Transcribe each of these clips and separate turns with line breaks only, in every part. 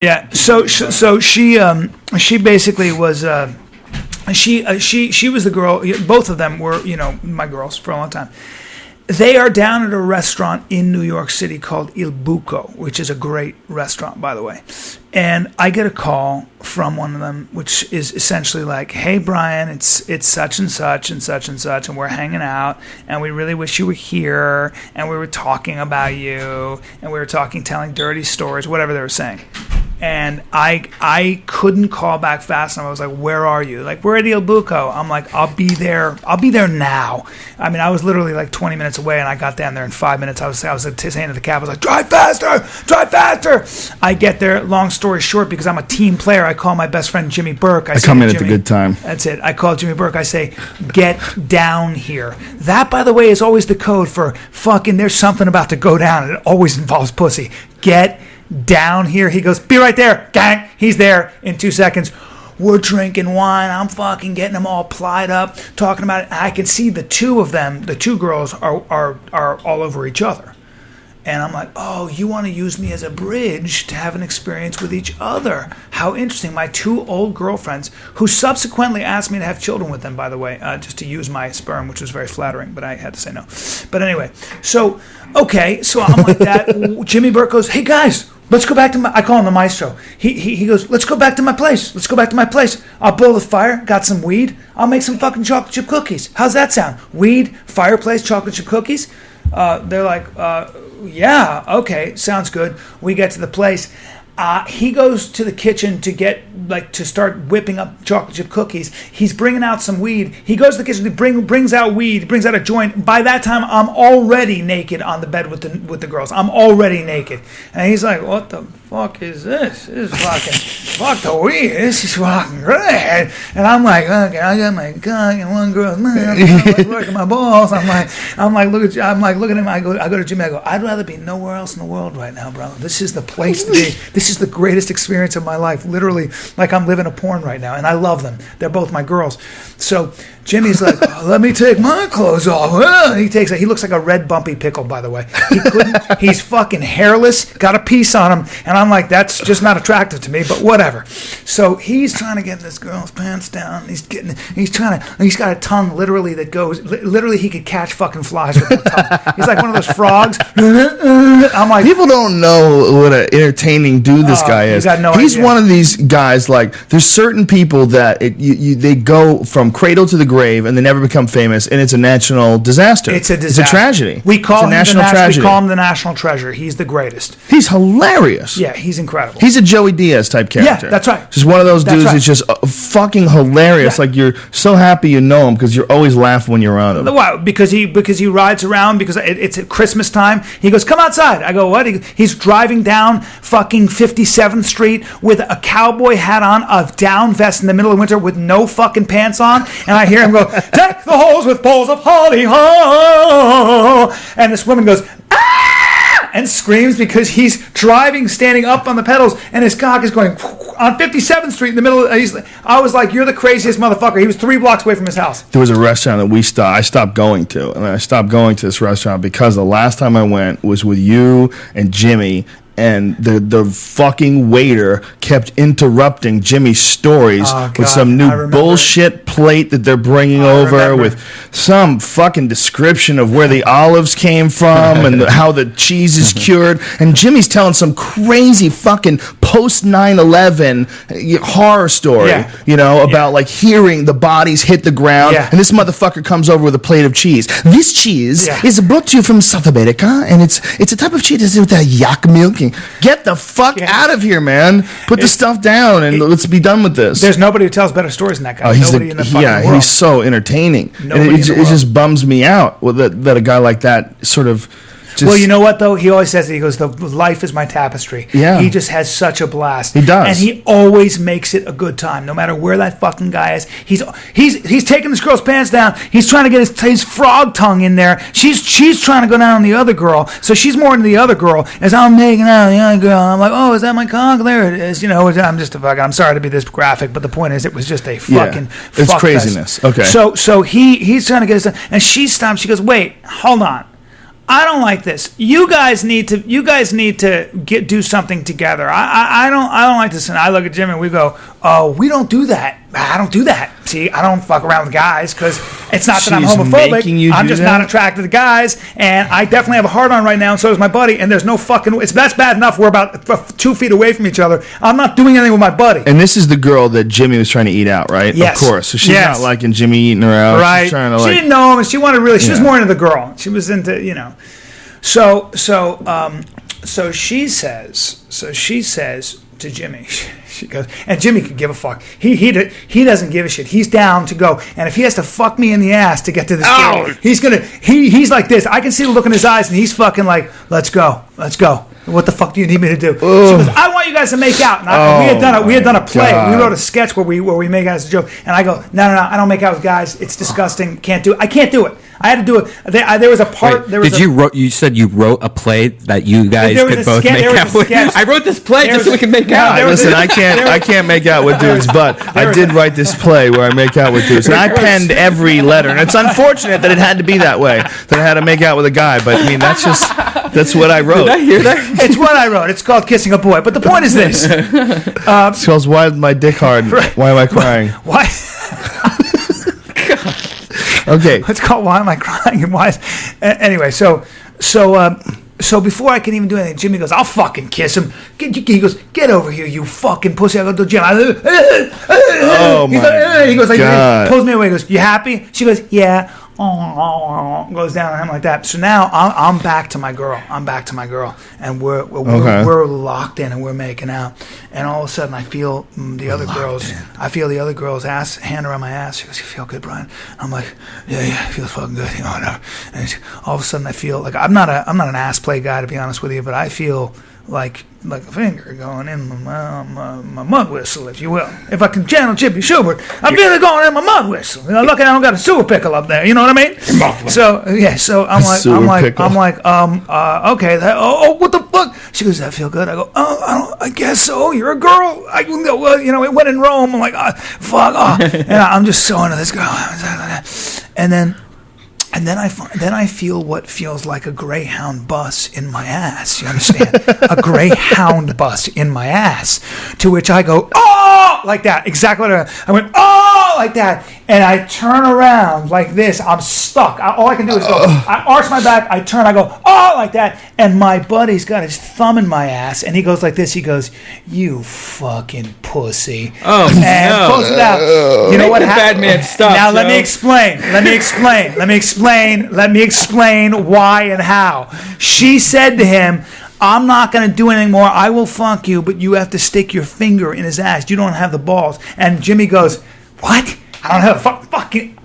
Yeah. She basically was. She was the girl. Both of them were, my girls for a long time. They are down at a restaurant in New York City called Il Buco, which is a great restaurant, by the way. And I get a call from one of them, which is essentially like, "Hey, Bryan, it's such and such and such and such, and we're hanging out, and we really wish you were here, and we were talking about you, and we were telling dirty stories," whatever they were saying. And I couldn't call back fast enough. I was like, "Where are you?" Like, "We're at Il Buco." I'm like, "I'll be there now." I mean, I was literally like 20 minutes away, and I got down there in 5 minutes. I was saying to the cab, I was like, "Drive faster! Drive faster!" I get there, long story short, because I'm a team player, I call my best friend Jimmy Burke.
I come in at the good time.
That's it. I call Jimmy Burke. I say, "Get down here." That, by the way, is always the code for fucking there's something about to go down, and it always involves pussy. Get down here. He goes, "Be right there, gang." He's there in 2 seconds. We're drinking wine. I'm fucking getting them all plied up, talking about it. I can see the two of them, the two girls, are all over each other. And I'm like, "Oh, you want to use me as a bridge to have an experience with each other. How interesting." My two old girlfriends, who subsequently asked me to have children with them, by the way, just to use my sperm, which was very flattering, but I had to say no. But anyway, so I'm like that. Jimmy Burke goes, "Hey, guys, let's go back to I call him the maestro. He goes, "Let's go back to my place. Let's go back to my place. I'll build a fire, got some weed. I'll make some fucking chocolate chip cookies. How's that sound? Weed, fireplace, chocolate chip cookies?" They're like, "Yeah, okay, sounds good." We get to the place. He goes to the kitchen to start whipping up chocolate chip cookies. He's bringing out some weed. He goes to the kitchen, brings out weed, brings out a joint. By that time, I'm already naked on the bed with the girls. I'm already naked. And he's like, "What the fuck is this? This is fuck the weed. This is fucking great." And I'm like, "Okay, I got my cock and one girl's mouth. I'm working my balls." I'm like, looking at him. I go to Jimmy. I go, "I'd rather be nowhere else in the world right now, brother. This is the place to be. This is the greatest experience of my life. Literally, like I'm living a porn right now, and I love them. They're both my girls." So Jimmy's like, "Let me take my clothes off." He looks like a red bumpy pickle, by the way. He's fucking hairless, got a piece on him, and I'm like, that's just not attractive to me, but whatever. So he's trying to get this girl's pants down. He's got a tongue literally that goes, literally he could catch fucking flies with that tongue. He's like one of those frogs. I'm like,
people don't know what an entertaining dude this guy is. He's
idea.
One of these guys, like, there's certain people that they go from cradle to the grave and they never become famous, and it's a national disaster.
It's a disaster.
It's a tragedy.
We call him
national tragedy.
We call him the national treasure. He's the greatest.
He's hilarious.
Yeah, he's incredible.
He's a Joey Diaz type character.
Yeah, that's right.
Just one of those dudes that's just fucking hilarious.
Yeah.
Like, you're so happy you know him because you're always laughing when you're around him.
Why? Because he rides around, because it's at Christmas time. He goes, "Come outside." I go, "What?" He's driving down fucking 57th Street with a cowboy hat on, a down vest in the middle of winter with no fucking pants on, and I hear him go, "Deck the halls with balls of holly, ho!" And this woman goes, "Ah!" and screams because he's driving, standing up on the pedals, and his cock is going on 57th Street in the middle. I was like, "You're the craziest motherfucker." He was 3 blocks away from his house.
There was a restaurant that I stopped going to, and I stopped going to this restaurant because the last time I went was with you and Jimmy, and the fucking waiter kept interrupting Jimmy's stories with some new bullshit plate that they're bringing over with some fucking description of where the olives came from and how the cheese is cured. And Jimmy's telling some crazy fucking post 9/11 horror story, about like hearing the bodies hit the ground. Yeah. And this motherfucker comes over with a plate of cheese. This cheese is brought to you from South America, and it's a type of cheese with yak milk. Get the fuck out of here, man. Put the stuff down and let's be done with this.
There's nobody who tells better stories than that guy. Nobody in the fucking world.
He's so entertaining. It just bums me out that a guy like that sort of...
Well, you know what, though? He always says that. He goes, "The life is my tapestry."
Yeah.
He just has such a blast.
He does.
And he always makes it a good time, no matter where that fucking guy is. He's taking this girl's pants down. He's trying to get his frog tongue in there. She's trying to go down on the other girl, so she's more into the other girl. As I'm making out the other girl, I'm like, "Oh, is that my cock? There it is." I'm just I'm sorry to be this graphic, but the point is, it was just a fucking
it's craziness.
Fest.
Okay.
So he's trying to get his, and she stops. She goes, "Wait, hold on. I don't like this. You guys need to do something together. I don't like this. And I look at Jimmy and we go, oh, we don't do that. I don't do that. See, I don't fuck around with guys because it's not that I'm homophobic. I'm just not attracted to guys, and I definitely have a hard on right now, and so does my buddy. And there's no fucking. That's bad enough. We're about 2 feet away from each other. I'm not doing anything with my buddy.
And this is the girl that Jimmy was trying to eat out, right?
Yes.
Of course. So she's not liking Jimmy eating her out.
Right.
She's trying to,
she didn't know him, and she wanted really. She was more into the girl. She was into So she says to Jimmy, she goes, and Jimmy could give a fuck. He doesn't give a shit. He's down to go, and if he has to fuck me in the ass to get to this girl, he's like this. I can see the look in his eyes, and he's fucking like, let's go. What the fuck do you need me to do? She goes, I want you guys to make out. And we had done a play. God. We wrote a sketch where we make out as a joke. And I go, no, I don't make out with guys. It's disgusting. Can't do it. I can't do it. I had to do it. There was a part.
Wait, you said you wrote a play that you guys could both make out with. I wrote this play just so we can make out.
Listen, I can't make out with dudes, but I did write this play where I make out with dudes, and I penned every letter. And it's unfortunate that it had to be that way. That I had to make out with a guy, but I mean that's what I wrote.
Did I hear that?
It's what I wrote. It's called Kissing a Boy. But the point is this.
It's called Why is my dick hard? Why am I crying?
Why?
Okay.
It's called Why Am I Crying? And why? Anyway, so before I can even do anything, Jimmy goes, I'll fucking kiss him. He goes, get over here, you fucking pussy. I go to Jim.
Oh my
He goes like,
God.
Pulls me away. He goes, you happy? She goes, yeah. Goes down on him like that. So now I'm back to my girl. And we're locked in and we're making out. And all of a sudden I feel the other girl's ass hand around my ass. She goes, you feel good, Bryan? I'm like, yeah, it feels fucking good. Whatever. And all of a sudden I feel like I'm not an ass play guy, to be honest with you, but I feel like a finger going in my mud whistle, if you will. If I can channel Chippy Schubert, I feel it going in my mud whistle. Look, I don't got a sewer pickle up there. You know what I mean? So I'm like, okay. What the fuck? She goes, does that feel good? I go, I guess so. You're a girl. It went in Rome. I'm like, fuck. And I'm just so into this girl. And then I feel what feels like a Greyhound bus in my ass. You understand? A Greyhound bus in my ass. To which I go, oh, like that. Exactly what I went, oh, like that. And I turn around like this. I'm stuck. All I can do is go. I arch my back. I turn. I go, oh, like that. And my buddy's got his thumb in my ass. And he goes like this. He goes, you fucking pussy.
Oh,
and
no.
pulls it out. You know what happened?
Bad man stuff.
Now let me explain why and how. She said to him, I'm not going to do anything more. I will fuck you, but you have to stick your finger in his ass. You don't have the balls. And Jimmy goes, what? I don't have fucking...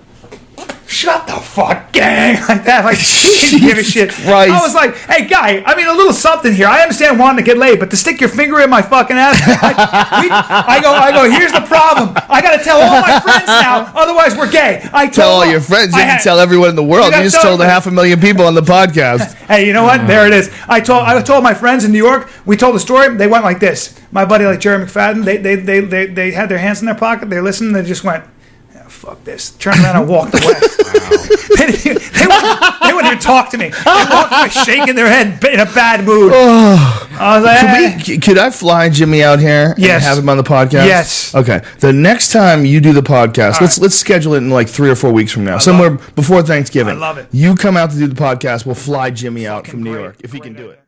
Shut the fuck, gang, like that. Like, she didn't give a shit.
Christ.
I was like, hey, guy, I mean, a little something here. I understand wanting to get laid, but to stick your finger in my fucking ass, I go, here's the problem. I got to tell all my friends now, otherwise we're gay.
Tell all your friends. You can tell everyone in the world. You just told 500,000 people on the podcast.
Hey, you know what? There it is. I told my friends in New York, we told the story, they went like this. My buddy, like Jerry McFadden, they had their hands in their pocket, they listened, they just went, fuck this. Turned around and walked away. They wouldn't even talk to me. They walked away shaking their head in a bad mood. I was like,
could I fly Jimmy out here and have him on the podcast?
Yes.
Okay. The next time you do the podcast, let's schedule it in like 3 or 4 weeks from now, somewhere before Thanksgiving.
I love it.
You come out to do the podcast. We'll fly Jimmy out from New York if he can do it.